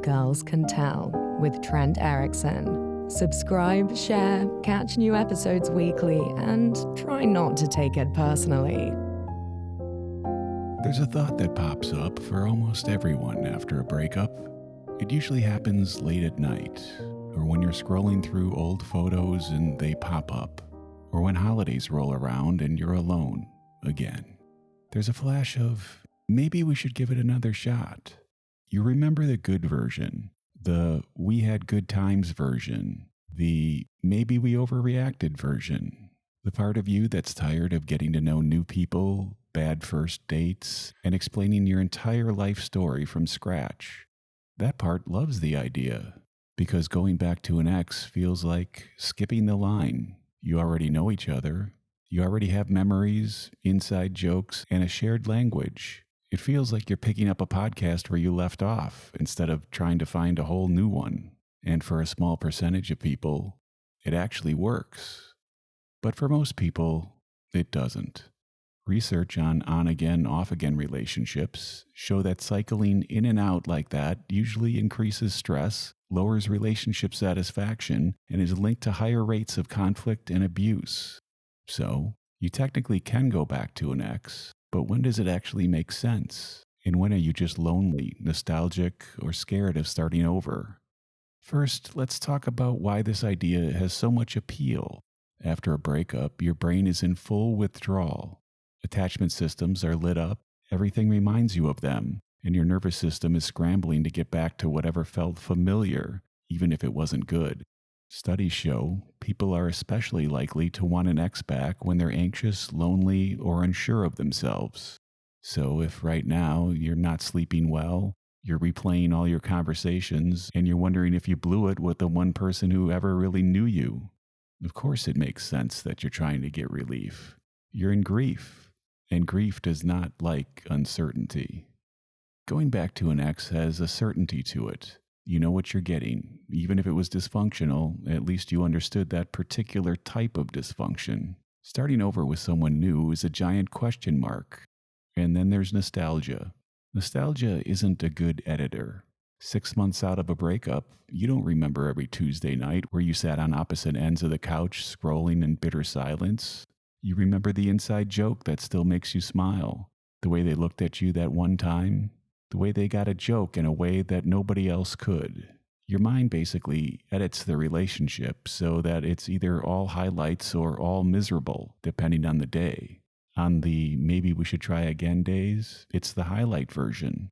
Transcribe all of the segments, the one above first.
Girls Can Tell with Trent Erickson. Subscribe, share, catch new episodes weekly, and try not to take it personally. There's a thought that pops up for almost everyone after a breakup. It usually happens late at night, or when you're scrolling through old photos and they pop up, or when holidays roll around and you're alone again. There's a flash of, maybe we should give it another shot. You remember the good version, the we had good times version, the maybe we overreacted version, the part of you that's tired of getting to know new people, bad first dates, and explaining your entire life story from scratch. That part loves the idea, because going back to an ex feels like skipping the line. You already know each other. You already have memories, inside jokes, and a shared language. It feels like you're picking up a podcast where you left off instead of trying to find a whole new one. And for a small percentage of people, it actually works. But for most people, it doesn't. Research on again, off again relationships show that cycling in and out like that usually increases stress, lowers relationship satisfaction, and is linked to higher rates of conflict and abuse. So, you technically can go back to an ex, but when does it actually make sense? And when are you just lonely, nostalgic, or scared of starting over? First, let's talk about why this idea has so much appeal. After a breakup, your brain is in full withdrawal. Attachment systems are lit up, everything reminds you of them, and your nervous system is scrambling to get back to whatever felt familiar, even if it wasn't good. Studies show people are especially likely to want an ex back when they're anxious, lonely, or unsure of themselves. So if right now you're not sleeping well, you're replaying all your conversations, and you're wondering if you blew it with the one person who ever really knew you, of course it makes sense that you're trying to get relief. You're in grief, and grief does not like uncertainty. Going back to an ex has a certainty to it. You know what you're getting. Even if it was dysfunctional, at least you understood that particular type of dysfunction. Starting over with someone new is a giant question mark. And then there's nostalgia. Nostalgia isn't a good editor. 6 months out of a breakup, you don't remember every Tuesday night where you sat on opposite ends of the couch scrolling in bitter silence. You remember the inside joke that still makes you smile, the way they looked at you that one time, the way they got a joke in a way that nobody else could. Your mind basically edits the relationship so that it's either all highlights or all miserable, depending on the day. On the maybe we should try again days, it's the highlight version.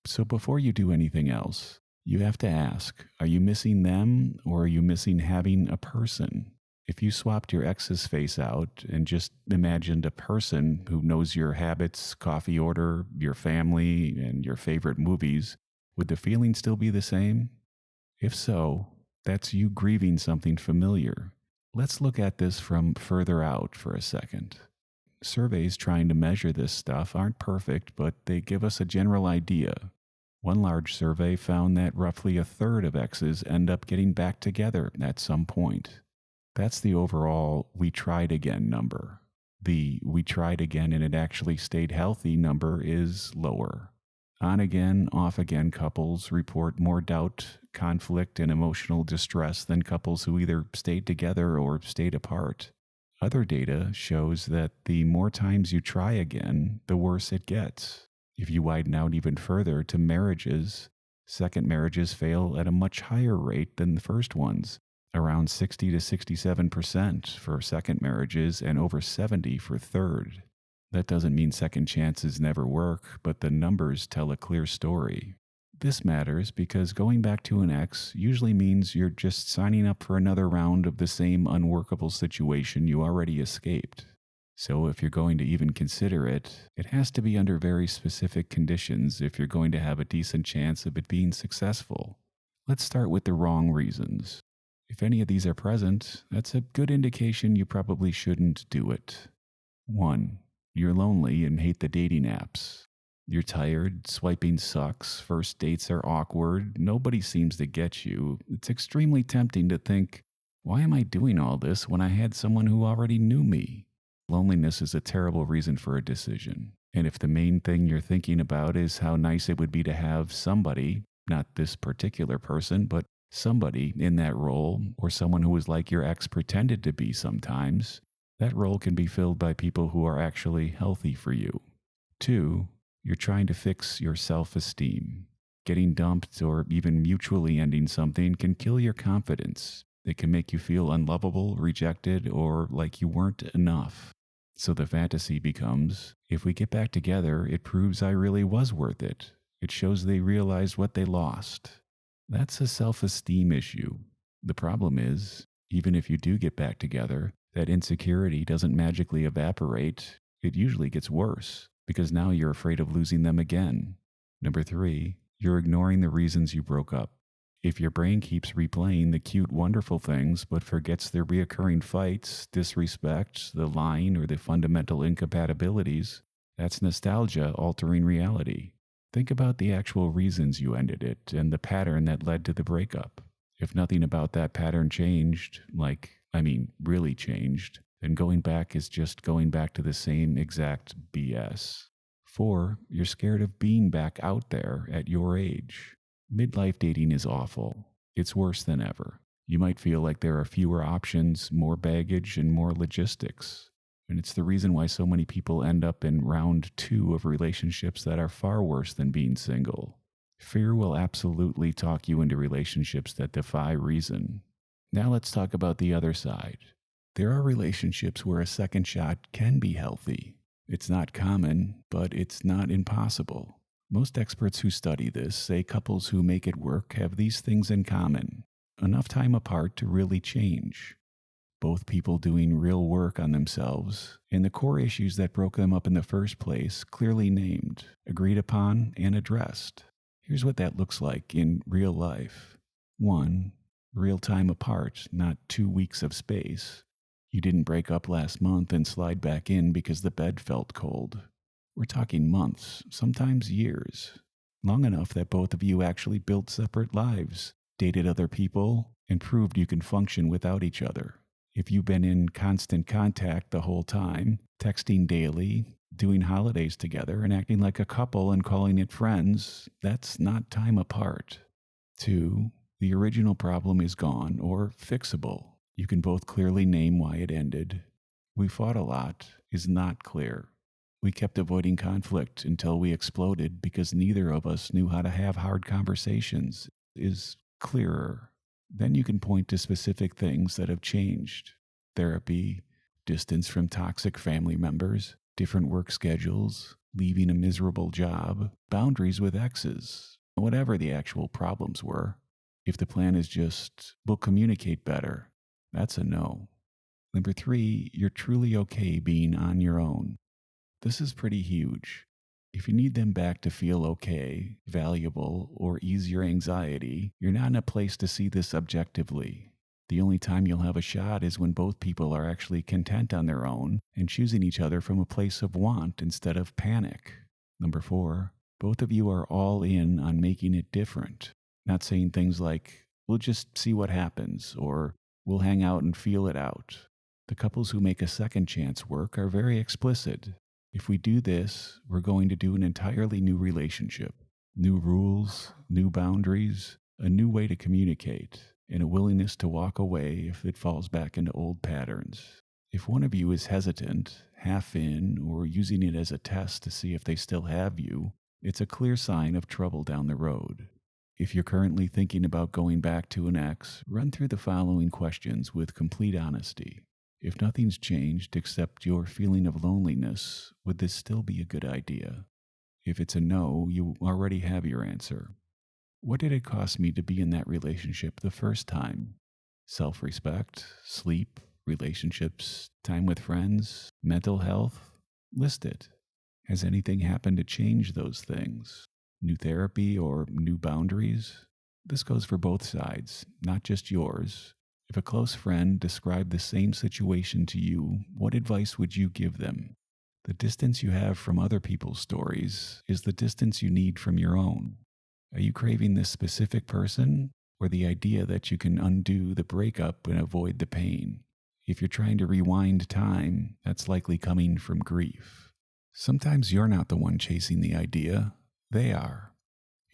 So before you do anything else, you have to ask, are you missing them or are you missing having a person? If you swapped your ex's face out and just imagined a person who knows your habits, coffee order, your family, and your favorite movies, would the feeling still be the same? If so, that's you grieving something familiar. Let's look at this from further out for a second. Surveys trying to measure this stuff aren't perfect, but they give us a general idea. One large survey found that roughly a third of exes end up getting back together at some point. That's the overall we tried again number. The we tried again and it actually stayed healthy number is lower. On again, off again couples report more doubt, conflict, and emotional distress than couples who either stayed together or stayed apart. Other data shows that the more times you try again, the worse it gets. If you widen out even further to marriages, second marriages fail at a much higher rate than the first ones. Around 60 to 67% for second marriages and over 70% for third. That doesn't mean second chances never work, but the numbers tell a clear story. This matters because going back to an ex usually means you're just signing up for another round of the same unworkable situation you already escaped. So if you're going to even consider it, it has to be under very specific conditions if you're going to have a decent chance of it being successful. Let's start with the wrong reasons. If any of these are present, that's a good indication you probably shouldn't do it. 1. You're lonely and hate the dating apps. You're tired, swiping sucks, first dates are awkward, nobody seems to get you. It's extremely tempting to think, why am I doing all this when I had someone who already knew me? Loneliness is a terrible reason for a decision. And if the main thing you're thinking about is how nice it would be to have somebody, Not this particular person, but somebody in that role, or someone who was like your ex pretended to be sometimes. That role can be filled by people who are actually healthy for you. 2, you're trying to fix your self-esteem. Getting dumped or even mutually ending something can kill your confidence. It can make you feel unlovable, rejected, or like you weren't enough. So the fantasy becomes, if we get back together, it proves I really was worth it. It shows they realized what they lost. That's a self-esteem issue. The problem is, even if you do get back together, that insecurity doesn't magically evaporate. It usually gets worse, because now you're afraid of losing them again. Number 3, you're ignoring the reasons you broke up. If your brain keeps replaying the cute, wonderful things but forgets the reoccurring fights, disrespect, the lying, or the fundamental incompatibilities, that's nostalgia altering reality. Think about the actual reasons you ended it and the pattern that led to the breakup. If nothing about that pattern changed, really changed, then going back is just going back to the same exact BS. 4, you're scared of being back out there at your age. Midlife dating is awful. It's worse than ever. You might feel like there are fewer options, more baggage, and more logistics. And it's the reason why so many people end up in round 2 of relationships that are far worse than being single. Fear will absolutely talk you into relationships that defy reason. Now let's talk about the other side. There are relationships where a second shot can be healthy. It's not common, but it's not impossible. Most experts who study this say couples who make it work have these things in common: enough time apart to really change, both people doing real work on themselves, and the core issues that broke them up in the first place clearly named, agreed upon, and addressed. Here's what that looks like in real life. 1, real time apart, not 2 weeks of space. You didn't break up last month and slide back in because the bed felt cold. We're talking months, sometimes years. Long enough that both of you actually built separate lives, dated other people, and proved you can function without each other. If you've been in constant contact the whole time, texting daily, doing holidays together, and acting like a couple and calling it friends, that's not time apart. 2, the original problem is gone or fixable. You can both clearly name why it ended. We fought a lot is not clear. We kept avoiding conflict until we exploded because neither of us knew how to have hard conversations is clearer. Then you can point to specific things that have changed. Therapy, distance from toxic family members, different work schedules, leaving a miserable job, boundaries with exes, whatever the actual problems were. If the plan is just, we'll communicate better, that's a no. Number 3, you're truly okay being on your own. This is pretty huge. If you need them back to feel okay, valuable, or ease your anxiety, you're not in a place to see this objectively. The only time you'll have a shot is when both people are actually content on their own and choosing each other from a place of want instead of panic. Number 4, both of you are all in on making it different. Not saying things like, we'll just see what happens, or we'll hang out and feel it out. The couples who make a second chance work are very explicit. If we do this, we're going to do an entirely new relationship. New rules, new boundaries, a new way to communicate, and a willingness to walk away if it falls back into old patterns. If one of you is hesitant, half in, or using it as a test to see if they still have you, it's a clear sign of trouble down the road. If you're currently thinking about going back to an ex, run through the following questions with complete honesty. If nothing's changed except your feeling of loneliness, would this still be a good idea? If it's a no, you already have your answer. What did it cost me to be in that relationship the first time? Self-respect, sleep, relationships, time with friends, mental health? List it. Has anything happened to change those things? New therapy or new boundaries? This goes for both sides, not just yours. If a close friend described the same situation to you, what advice would you give them? The distance you have from other people's stories is the distance you need from your own. Are you craving this specific person, or the idea that you can undo the breakup and avoid the pain? If you're trying to rewind time, that's likely coming from grief. Sometimes you're not the one chasing the idea, they are.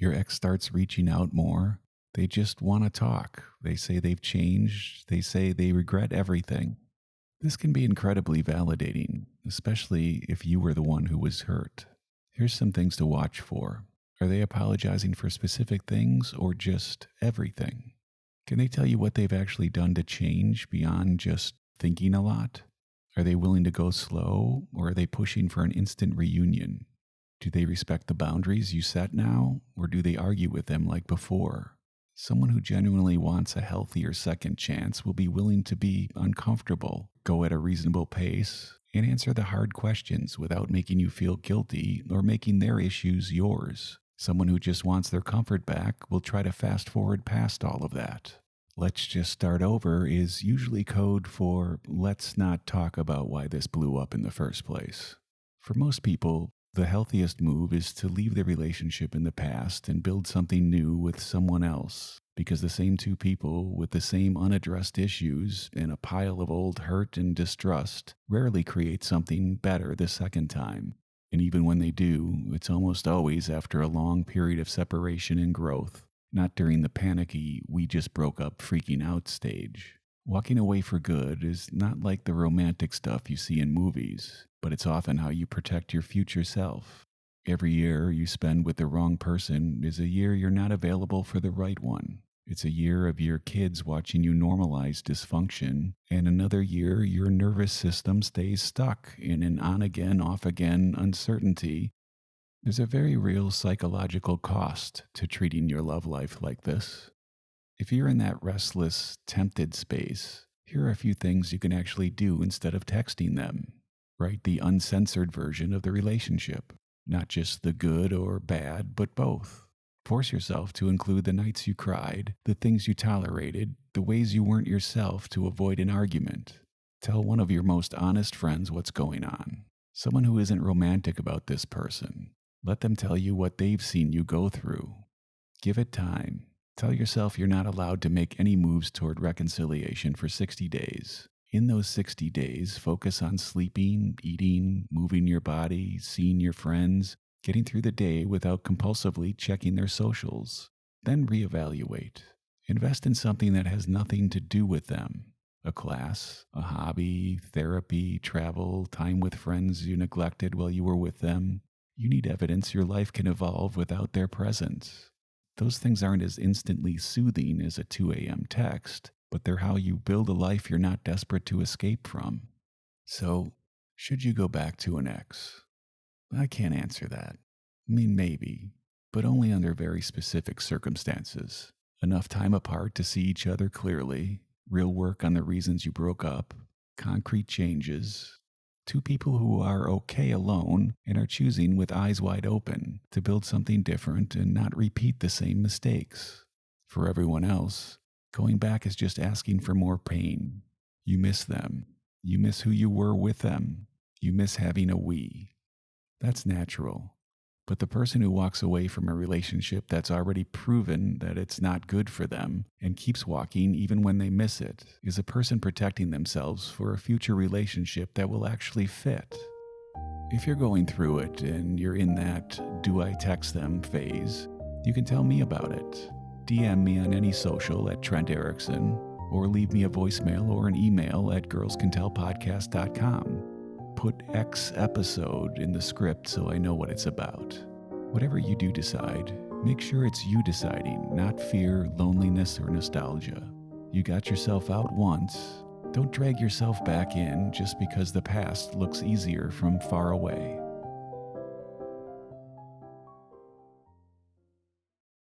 Your ex starts reaching out more. They just want to talk. They say they've changed. They say they regret everything. This can be incredibly validating, especially if you were the one who was hurt. Here's some things to watch for. Are they apologizing for specific things or just everything? Can they tell you what they've actually done to change beyond just thinking a lot? Are they willing to go slow, or are they pushing for an instant reunion? Do they respect the boundaries you set now, or do they argue with them like before? Someone who genuinely wants a healthier second chance will be willing to be uncomfortable, go at a reasonable pace, and answer the hard questions without making you feel guilty or making their issues yours. Someone who just wants their comfort back will try to fast forward past all of that. Let's just start over is usually code for let's not talk about why this blew up in the first place. For most people, the healthiest move is to leave the relationship in the past and build something new with someone else, because the same two people with the same unaddressed issues and a pile of old hurt and distrust rarely create something better the second time. And even when they do, it's almost always after a long period of separation and growth, not during the panicky, we just broke up freaking out stage. Walking away for good is not like the romantic stuff you see in movies, but it's often how you protect your future self. Every year you spend with the wrong person is a year you're not available for the right one. It's a year of your kids watching you normalize dysfunction, and another year your nervous system stays stuck in an on-again, off-again uncertainty. There's a very real psychological cost to treating your love life like this. If you're in that restless, tempted space, here are a few things you can actually do instead of texting them. Write the uncensored version of the relationship, not just the good or bad, but both. Force yourself to include the nights you cried, the things you tolerated, the ways you weren't yourself to avoid an argument. Tell one of your most honest friends what's going on. Someone who isn't romantic about this person. Let them tell you what they've seen you go through. Give it time. Tell yourself you're not allowed to make any moves toward reconciliation for 60 days. In those 60 days, focus on sleeping, eating, moving your body, seeing your friends, getting through the day without compulsively checking their socials. Then reevaluate. Invest in something that has nothing to do with them. A class, a hobby, therapy, travel, time with friends you neglected while you were with them. You need evidence your life can evolve without their presence. Those things aren't as instantly soothing as a 2 a.m. text, but they're how you build a life you're not desperate to escape from. So, should you go back to an ex? I can't answer that. I mean, maybe, but only under very specific circumstances. Enough time apart to see each other clearly, real work on the reasons you broke up, concrete changes. Two people who are okay alone and are choosing with eyes wide open to build something different and not repeat the same mistakes. For everyone else, going back is just asking for more pain. You miss them. You miss who you were with them. You miss having a we. That's natural. But the person who walks away from a relationship that's already proven that it's not good for them and keeps walking even when they miss it is a person protecting themselves for a future relationship that will actually fit. If you're going through it and you're in that do I text them phase, you can tell me about it. DM me on any social at Trent Erickson, or leave me a voicemail or an email at girlscantellpodcast.com. Put X episode in the script so I know what it's about. Whatever you do decide, make sure it's you deciding, not fear, loneliness, or nostalgia. You got yourself out once. Don't drag yourself back in just because the past looks easier from far away.